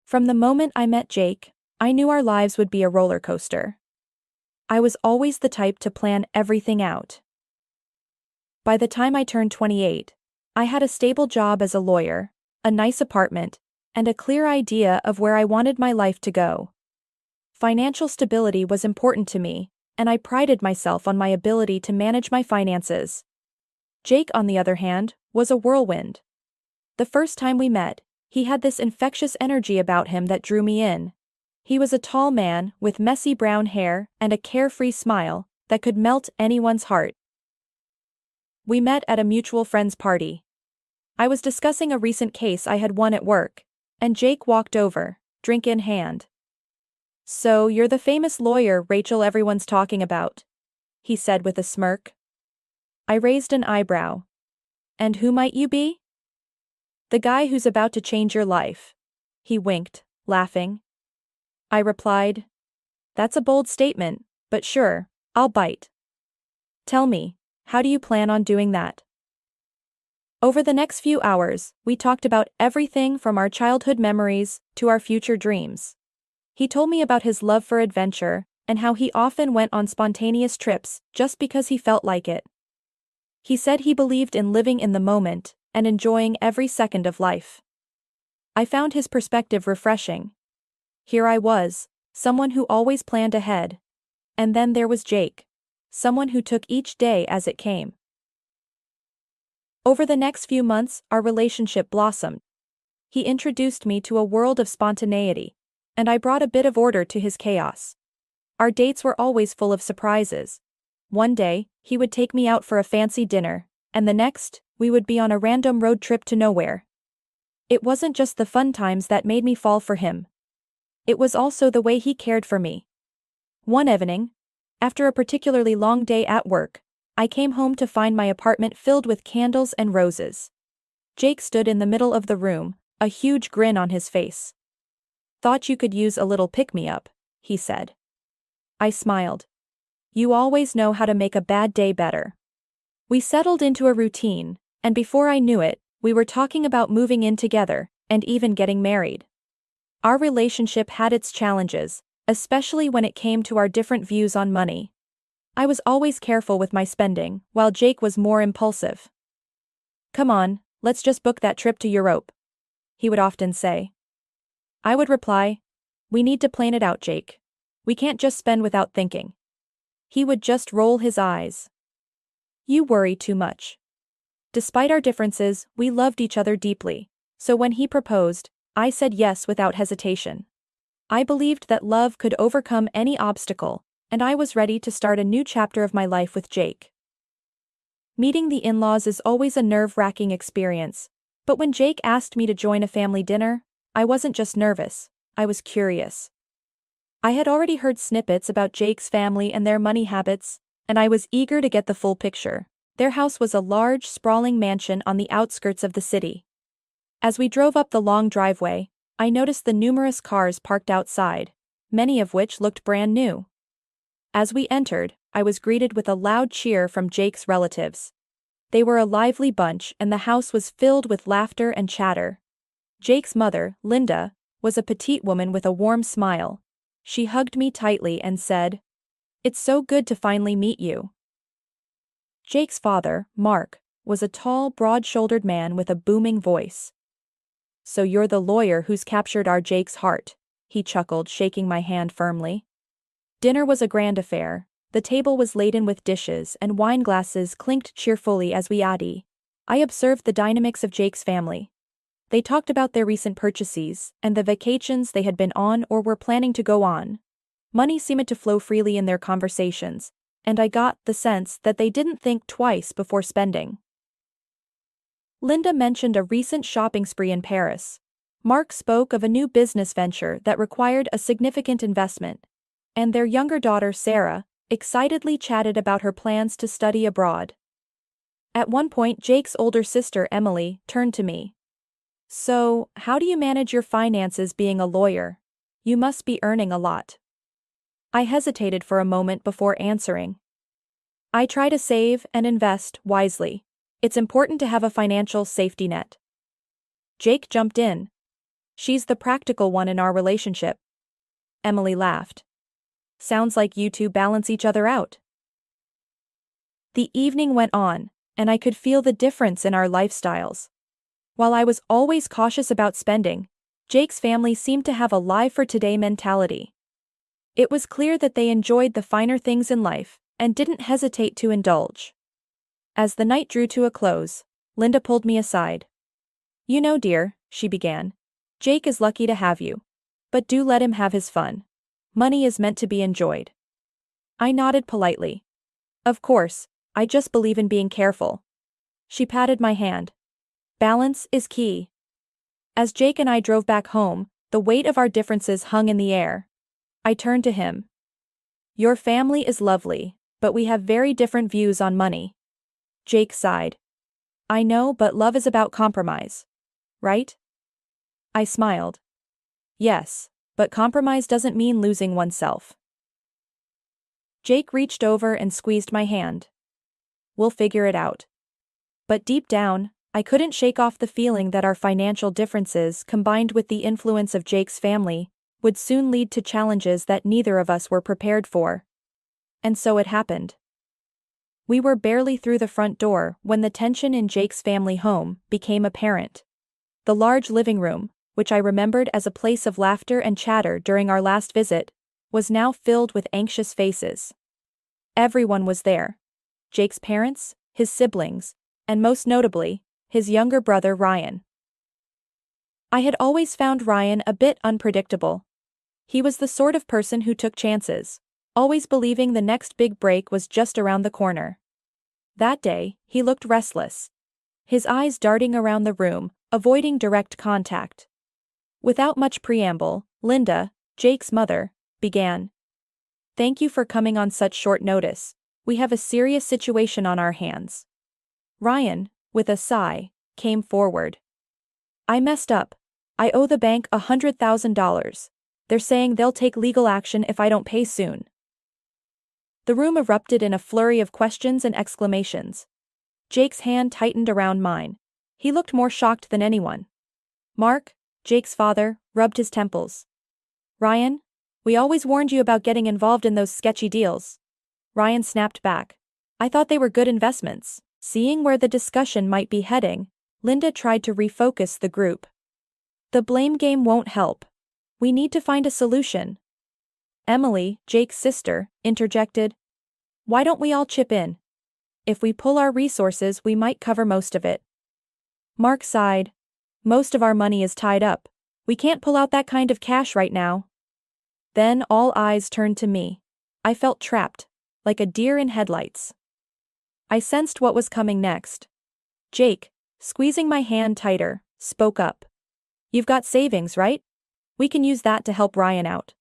From the moment I met Jake, I knew our lives would be a roller coaster. I was always the type to plan everything out. By the time I turned 28, I had a stable job as a lawyer, a nice apartment, and a clear idea of where I wanted my life to go. Financial stability was important to me, and I prided myself on my ability to manage my finances. Jake, on the other hand, was a whirlwind. The first time we met, he had this infectious energy about him that drew me in. He was a tall man with messy brown hair and a carefree smile that could melt anyone's heart. We met at a mutual friend's party. I was discussing a recent case I had won at work, and Jake walked over, drink in hand. "So you're the famous lawyer Rachel everyone's talking about," he said with a smirk. I raised an eyebrow. "And who might you be?" "The guy who's about to change your life." He winked, laughing. I replied, "That's a bold statement, but sure, I'll bite. Tell me, how do you plan on doing that?" Over the next few hours, we talked about everything from our childhood memories to our future dreams. He told me about his love for adventure and how he often went on spontaneous trips just because he felt like it. He said he believed in living in the moment and enjoying every second of life. I found his perspective refreshing. Here I was, someone who always planned ahead. And then there was Jake, someone who took each day as it came. Over the next few months, our relationship blossomed. He introduced me to a world of spontaneity, and I brought a bit of order to his chaos. Our dates were always full of surprises. One day, he would take me out for a fancy dinner, and the next, we would be on a random road trip to nowhere. It wasn't just the fun times that made me fall for him. It was also the way he cared for me. One evening, after a particularly long day at work, I came home to find my apartment filled with candles and roses. Jake stood in the middle of the room, a huge grin on his face. "Thought you could use a little pick-me-up," he said. I smiled. "You always know how to make a bad day better." We settled into a routine, and before I knew it, we were talking about moving in together, and even getting married. Our relationship had its challenges, especially when it came to our different views on money. I was always careful with my spending, while Jake was more impulsive. "Come on, let's just book that trip to Europe," he would often say. I would reply, "We need to plan it out, Jake. We can't just spend without thinking." He would just roll his eyes. "You worry too much." Despite our differences, we loved each other deeply, so when he proposed, I said yes without hesitation. I believed that love could overcome any obstacle, and I was ready to start a new chapter of my life with Jake. Meeting the in-laws is always a nerve-wracking experience, but when Jake asked me to join a family dinner, I wasn't just nervous, I was curious. I had already heard snippets about Jake's family and their money habits, and I was eager to get the full picture. Their house was a large, sprawling mansion on the outskirts of the city. As we drove up the long driveway, I noticed the numerous cars parked outside, many of which looked brand new. As we entered, I was greeted with a loud cheer from Jake's relatives. They were a lively bunch and the house was filled with laughter and chatter. Jake's mother, Linda, was a petite woman with a warm smile. She hugged me tightly and said, "It's so good to finally meet you." Jake's father, Mark, was a tall, broad-shouldered man with a booming voice. "So you're the lawyer who's captured our Jake's heart," he chuckled, shaking my hand firmly. Dinner was a grand affair. The table was laden with dishes and wine glasses clinked cheerfully as we ate. I observed the dynamics of Jake's family. They talked about their recent purchases and the vacations they had been on or were planning to go on. Money seemed to flow freely in their conversations, and I got the sense that they didn't think twice before spending. Linda mentioned a recent shopping spree in Paris. Mark spoke of a new business venture that required a significant investment, and their younger daughter Sarah excitedly chatted about her plans to study abroad. At one point, Jake's older sister Emily turned to me. "So, how do you manage your finances being a lawyer? You must be earning a lot." I hesitated for a moment before answering. "I try to save and invest wisely. It's important to have a financial safety net." Jake jumped in. She's the practical one in our relationship. Emily laughed. Sounds like you two balance each other out. The evening went on, and I could feel the difference in our lifestyles. While I was always cautious about spending, Jake's family seemed to have a live-for-today mentality. It was clear that they enjoyed the finer things in life and didn't hesitate to indulge. As the night drew to a close, Linda pulled me aside. You know, dear, she began, Jake is lucky to have you. But do let him have his fun. Money is meant to be enjoyed. I nodded politely. Of course, I just believe in being careful. She patted my hand. Balance is key. As Jake and I drove back home, the weight of our differences hung in the air. I turned to him. Your family is lovely, but we have very different views on money. Jake sighed. I know, but love is about compromise. Right? I smiled. Yes, but compromise doesn't mean losing oneself. Jake reached over and squeezed my hand. We'll figure it out. But deep down, I couldn't shake off the feeling that our financial differences, combined with the influence of Jake's family, would soon lead to challenges that neither of us were prepared for. And so it happened. We were barely through the front door when the tension in Jake's family home became apparent. The large living room, which I remembered as a place of laughter and chatter during our last visit, was now filled with anxious faces. Everyone was there. Jake's parents, his siblings, and most notably, his younger brother Ryan. I had always found Ryan a bit unpredictable. He was the sort of person who took chances, always believing the next big break was just around the corner. That day, he looked restless. His eyes darting around the room, avoiding direct contact. Without much preamble, Linda, Jake's mother, began. Thank you for coming on such short notice. We have a serious situation on our hands. Ryan, with a sigh, came forward. I messed up. I owe the bank $100,000. They're saying they'll take legal action if I don't pay soon. The room erupted in a flurry of questions and exclamations. Jake's hand tightened around mine. He looked more shocked than anyone. Mark, Jake's father, rubbed his temples. Ryan, we always warned you about getting involved in those sketchy deals. Ryan snapped back. I thought they were good investments. Seeing where the discussion might be heading, Linda tried to refocus the group. The blame game won't help. We need to find a solution. Emily, Jake's sister, interjected. Why don't we all chip in? If we pull our resources, we might cover most of it. Mark sighed. Most of our money is tied up. We can't pull out that kind of cash right now. Then all eyes turned to me. I felt trapped, like a deer in headlights. I sensed what was coming next. Jake, squeezing my hand tighter, spoke up. You've got savings, right? We can use that to help Ryan out.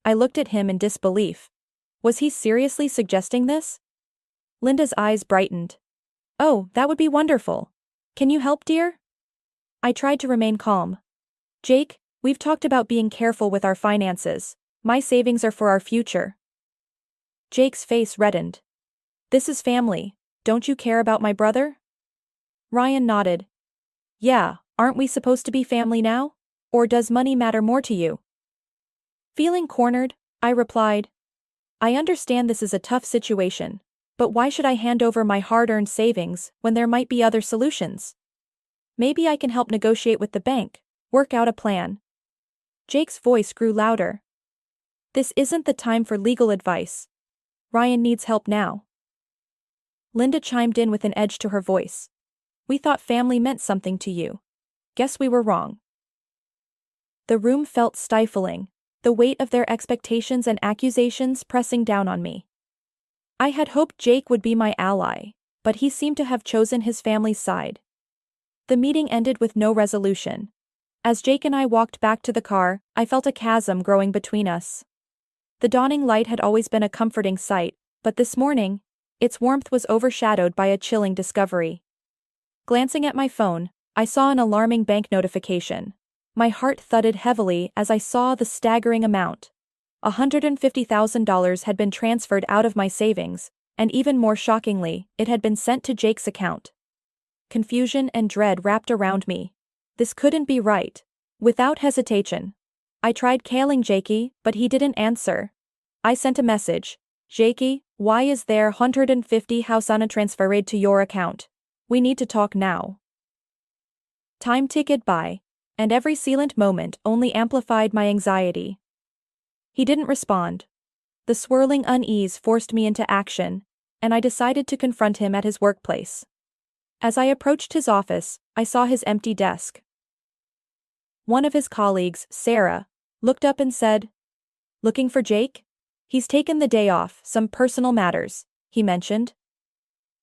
I looked at him in disbelief. Was he seriously suggesting this? Linda's eyes brightened. Oh, that would be wonderful. Can you help, dear? I tried to remain calm. Jake, we've talked about being careful with our finances. My savings are for our future. Jake's face reddened. This is family. Don't you care about my brother? Ryan nodded. Yeah, aren't we supposed to be family now? Or does money matter more to you? Feeling cornered, I replied. I understand this is a tough situation, but why should I hand over my hard-earned savings when there might be other solutions? Maybe I can help negotiate with the bank, work out a plan. Jake's voice grew louder. This isn't the time for legal advice. Ryan needs help now. Linda chimed in with an edge to her voice. We thought family meant something to you. Guess we were wrong. The room felt stifling, the weight of their expectations and accusations pressing down on me. I had hoped Jake would be my ally, but he seemed to have chosen his family's side. The meeting ended with no resolution. As Jake and I walked back to the car, I felt a chasm growing between us. The dawning light had always been a comforting sight, but this morning, its warmth was overshadowed by a chilling discovery. Glancing at my phone, I saw an alarming bank notification. My heart thudded heavily as I saw the staggering amount. $150,000 had been transferred out of my savings, and even more shockingly, it had been sent to Jake's account. Confusion and dread wrapped around me. This couldn't be right. Without hesitation. I tried calling Jakey, but he didn't answer. I sent a message. Jakey, why is there 150 house transferred to your account? We need to talk now. Time ticked by, and every silent moment only amplified my anxiety. He didn't respond. The swirling unease forced me into action, and I decided to confront him at his workplace. As I approached his office, I saw his empty desk. One of his colleagues, Sarah, looked up and said, "Looking for Jake? He's taken the day off, some personal matters," he mentioned.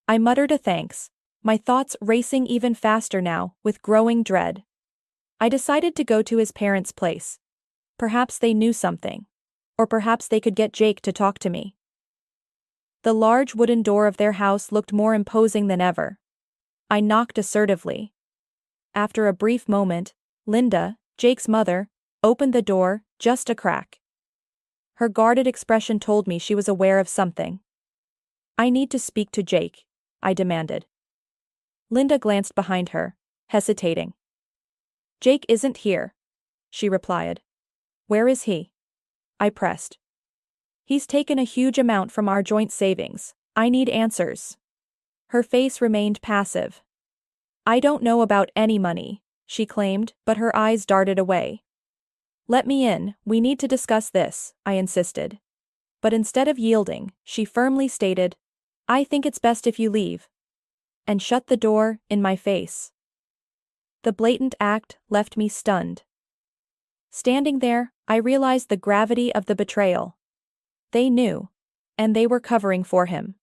I muttered a thanks, my thoughts racing even faster now, with growing dread. I decided to go to his parents' place. Perhaps they knew something. Or perhaps they could get Jake to talk to me. The large wooden door of their house looked more imposing than ever. I knocked assertively. After a brief moment, Linda, Jake's mother, opened the door, just a crack. Her guarded expression told me she was aware of something. "I need to speak to Jake," I demanded. Linda glanced behind her, hesitating. "Jake isn't here," she replied. "Where is he?" I pressed. "He's taken a huge amount from our joint savings. I need answers." Her face remained passive. "I don't know about any money," she claimed, but her eyes darted away. "Let me in, we need to discuss this," I insisted. But instead of yielding, she firmly stated, "I think it's best if you leave," and shut the door in my face. The blatant act left me stunned. Standing there, I realized the gravity of the betrayal. They knew, and they were covering for him.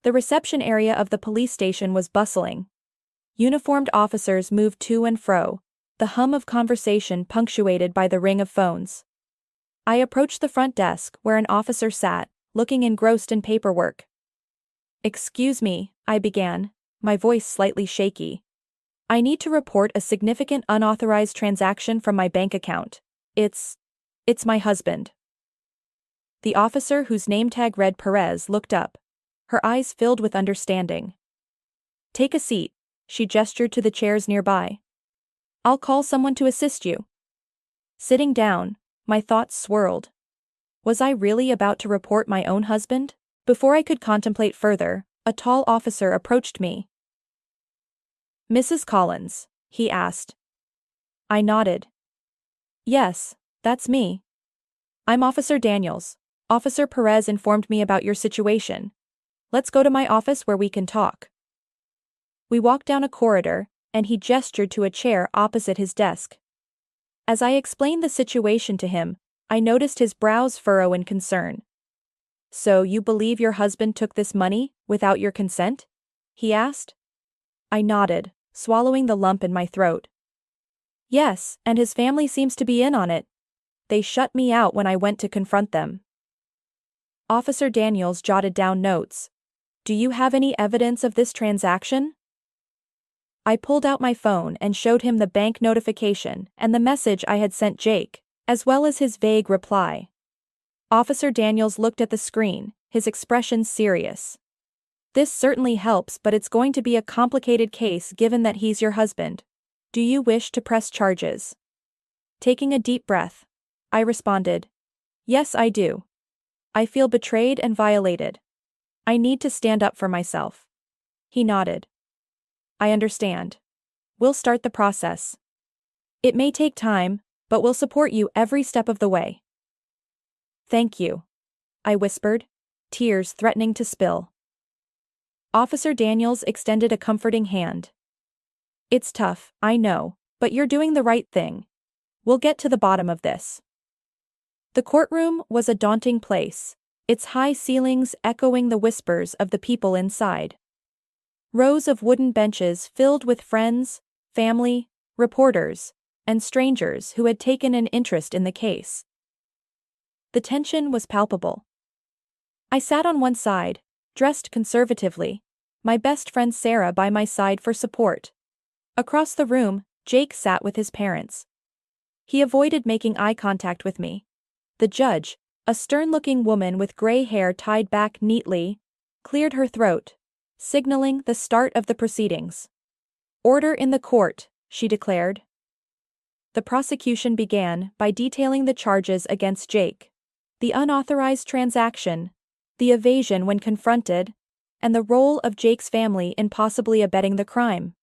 The reception area of the police station was bustling. Uniformed officers moved to and fro, the hum of conversation punctuated by the ring of phones. I approached the front desk where an officer sat, looking engrossed in paperwork. "Excuse me," I began, my voice slightly shaky. "I need to report a significant unauthorized transaction from my bank account. It's my husband." The officer whose name tag read Perez looked up, her eyes filled with understanding. "Take a seat," she gestured to the chairs nearby. "I'll call someone to assist you." Sitting down, my thoughts swirled. Was I really about to report my own husband? Before I could contemplate further, a tall officer approached me. "Mrs. Collins?" he asked. I nodded. "Yes, that's me. I'm Officer Daniels. Officer Perez informed me about your situation. Let's go to my office where we can talk." We walked down a corridor, and he gestured to a chair opposite his desk. As I explained the situation to him, I noticed his brows furrow in concern. "So you believe your husband took this money without your consent?" he asked. I nodded, swallowing the lump in my throat. "Yes, and his family seems to be in on it. They shut me out when I went to confront them." Officer Daniels jotted down notes. "Do you have any evidence of this transaction?" I pulled out my phone and showed him the bank notification and the message I had sent Jake, as well as his vague reply. Officer Daniels looked at the screen, his expression serious. "This certainly helps, but it's going to be a complicated case given that he's your husband. Do you wish to press charges?" Taking a deep breath, I responded, "Yes, I do. I feel betrayed and violated. I need to stand up for myself." He nodded. "I understand. We'll start the process. It may take time, but we'll support you every step of the way." "Thank you," I whispered, tears threatening to spill. Officer Daniels extended a comforting hand. "It's tough, I know, but you're doing the right thing. We'll get to the bottom of this." The courtroom was a daunting place, its high ceilings echoing the whispers of the people inside. Rows of wooden benches filled with friends, family, reporters, and strangers who had taken an interest in the case. The tension was palpable. I sat on one side, dressed conservatively, my best friend Sarah by my side for support. Across the room, Jake sat with his parents. He avoided making eye contact with me. The judge, a stern-looking woman with gray hair tied back neatly, cleared her throat, signaling the start of the proceedings. "Order in the court," she declared. The prosecution began by detailing the charges against Jake: the unauthorized transaction, the evasion when confronted, and the role of Jake's family in possibly abetting the crime.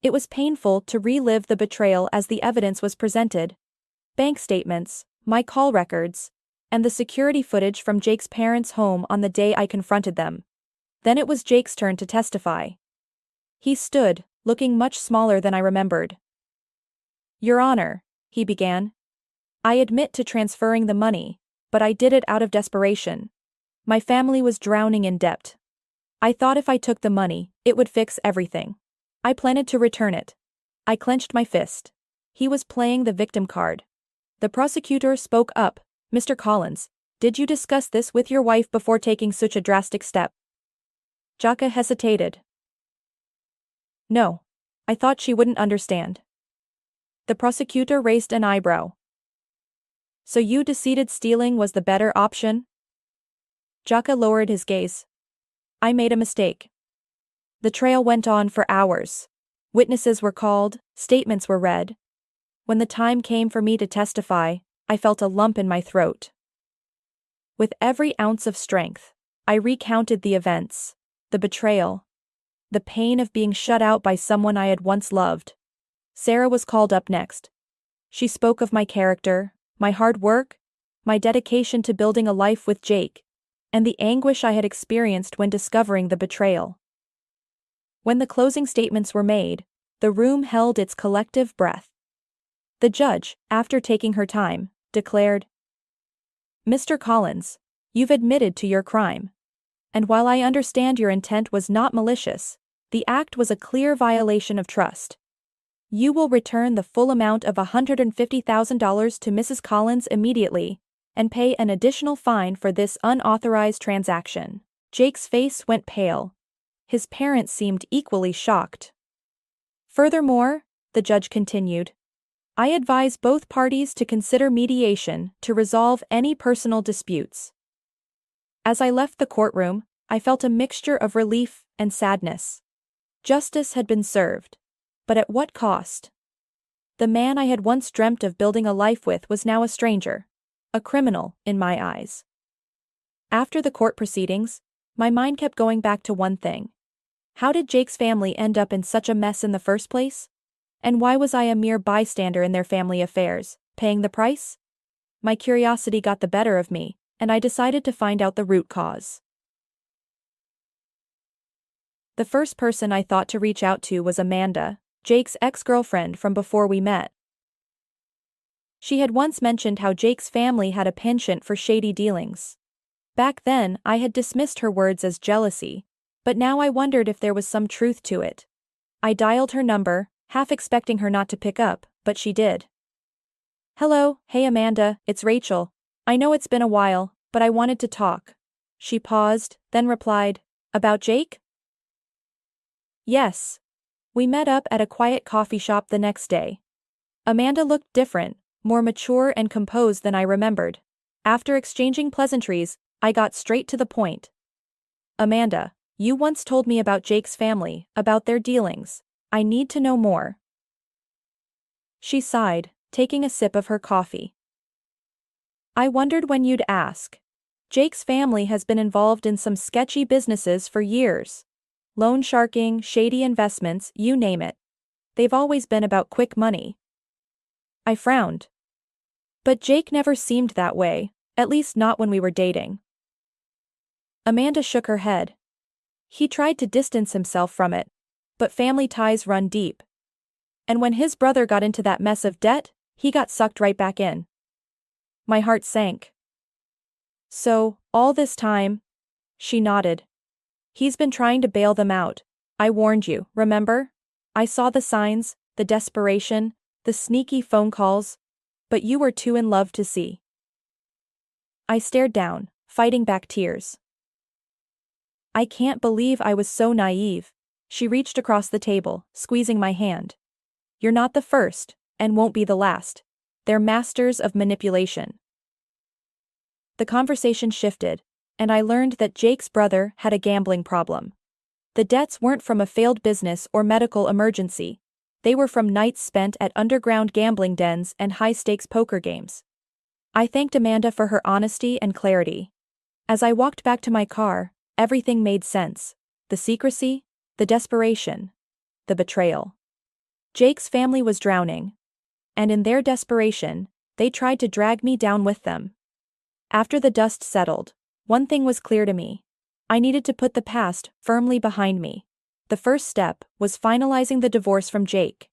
It was painful to relive the betrayal as the evidence was presented: bank statements, my call records, and the security footage from Jake's parents' home on the day I confronted them. Then it was Jake's turn to testify. He stood, looking much smaller than I remembered. "Your Honor," he began, "I admit to transferring the money, but I did it out of desperation. My family was drowning in debt. I thought if I took the money, it would fix everything. I planned to return it." I clenched my fist. He was playing the victim card. The prosecutor spoke up: "Mr. Collins, did you discuss this with your wife before taking such a drastic step?" Jaka hesitated. "No. I thought she wouldn't understand." The prosecutor raised an eyebrow. "So you decided stealing was the better option?" Jaka lowered his gaze. "I made a mistake." The trial went on for hours. Witnesses were called, statements were read. When the time came for me to testify, I felt a lump in my throat. With every ounce of strength, I recounted the events, the betrayal, the pain of being shut out by someone I had once loved. Sarah was called up next. She spoke of my character, my hard work, my dedication to building a life with Jake, and the anguish I had experienced when discovering the betrayal. When the closing statements were made, the room held its collective breath. The judge, after taking her time, declared, "Mr. Collins, you've admitted to your crime. And while I understand your intent was not malicious, the act was a clear violation of trust. You will return the full amount of $150,000 to Mrs. Collins immediately, and pay an additional fine for this unauthorized transaction." Jake's face went pale. His parents seemed equally shocked. "Furthermore," the judge continued, "I advise both parties to consider mediation to resolve any personal disputes." As I left the courtroom, I felt a mixture of relief and sadness. Justice had been served. But at what cost? The man I had once dreamt of building a life with was now a stranger, a criminal in my eyes. After the court proceedings, my mind kept going back to one thing. How did Jake's family end up in such a mess in the first place? And why was I a mere bystander in their family affairs, paying the price? My curiosity got the better of me, and I decided to find out the root cause. The first person I thought to reach out to was Amanda, Jake's ex-girlfriend from before we met. She had once mentioned how Jake's family had a penchant for shady dealings. Back then, I had dismissed her words as jealousy, but now I wondered if there was some truth to it. I dialed her number, half expecting her not to pick up, but she did. "Hello, hey Amanda, it's Rachel. I know it's been a while, but I wanted to talk." She paused, then replied, "About Jake?" "Yes." We met up at a quiet coffee shop the next day. Amanda looked different, more mature and composed than I remembered. After exchanging pleasantries, I got straight to the point. "Amanda, you once told me about Jake's family, about their dealings. I need to know more." She sighed, taking a sip of her coffee. "I wondered when you'd ask. Jake's family has been involved in some sketchy businesses for years. Loan sharking, shady investments, you name it. They've always been about quick money." I frowned. "But Jake never seemed that way, at least not when we were dating." Amanda shook her head. "He tried to distance himself from it, but family ties run deep. And when his brother got into that mess of debt, he got sucked right back in." My heart sank. "So, all this time?" She nodded. "He's been trying to bail them out. I warned you, remember? I saw the signs, the desperation, the sneaky phone calls, but you were too in love to see." I stared down, fighting back tears. "I can't believe I was so naive." She reached across the table, squeezing my hand. "You're not the first, and won't be the last. They're masters of manipulation." The conversation shifted, and I learned that Jake's brother had a gambling problem. The debts weren't from a failed business or medical emergency. They were from nights spent at underground gambling dens and high-stakes poker games. I thanked Amanda for her honesty and clarity. As I walked back to my car, everything made sense. The secrecy, the desperation, the betrayal. Jake's family was drowning. And in their desperation, they tried to drag me down with them. After the dust settled, one thing was clear to me. I needed to put the past firmly behind me. The first step was finalizing the divorce from Jake.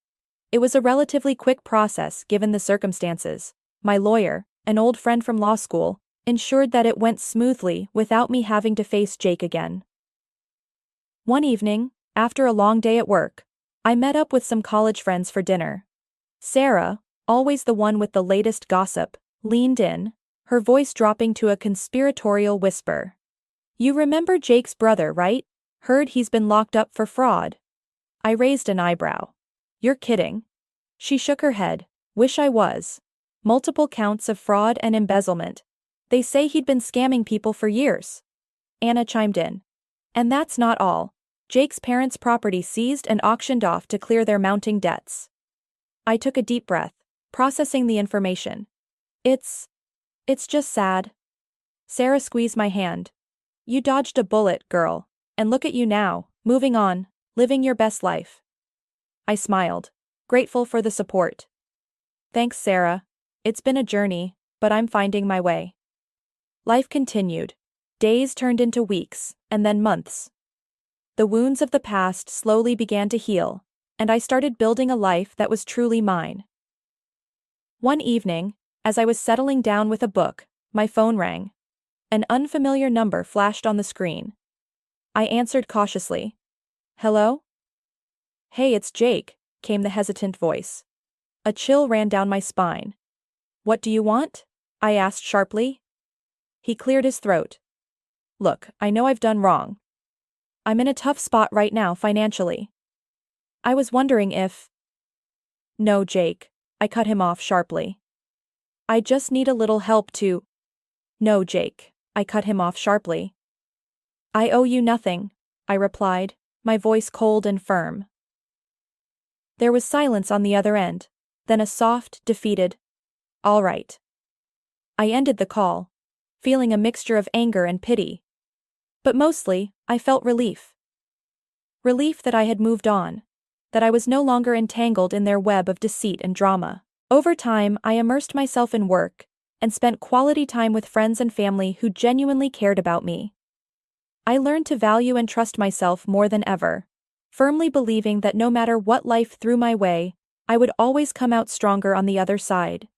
It was a relatively quick process given the circumstances. My lawyer, an old friend from law school, ensured that it went smoothly without me having to face Jake again. One evening, after a long day at work, I met up with some college friends for dinner. Sarah, always the one with the latest gossip, leaned in, her voice dropping to a conspiratorial whisper. "You remember Jake's brother, right? Heard he's been locked up for fraud." I raised an eyebrow. "You're kidding." She shook her head. "Wish I was. Multiple counts of fraud and embezzlement. They say he'd been scamming people for years." Anna chimed in. "And that's not all. Jake's parents' property seized and auctioned off to clear their mounting debts." I took a deep breath, processing the information. It's just sad." Sarah squeezed my hand. "You dodged a bullet, girl. And look at you now, moving on, living your best life." I smiled, grateful for the support. "Thanks, Sarah. It's been a journey, but I'm finding my way." Life continued. Days turned into weeks, and then months. The wounds of the past slowly began to heal, and I started building a life that was truly mine. One evening, as I was settling down with a book, my phone rang. An unfamiliar number flashed on the screen. I answered cautiously. "Hello?" "Hey, it's Jake," came the hesitant voice. A chill ran down my spine. "What do you want?" I asked sharply. He cleared his throat. "Look, I know I've done wrong. I'm in a tough spot right now financially. I was wondering if—" "No, Jake," I cut him off sharply. "I just need a little help to—" "No, Jake," I cut him off sharply. "I owe you nothing," I replied, my voice cold and firm. There was silence on the other end, then a soft, defeated, "All right." I ended the call, feeling a mixture of anger and pity. But mostly, I felt relief. Relief that I had moved on, that I was no longer entangled in their web of deceit and drama. Over time, I immersed myself in work, and spent quality time with friends and family who genuinely cared about me. I learned to value and trust myself more than ever, firmly believing that no matter what life threw my way, I would always come out stronger on the other side.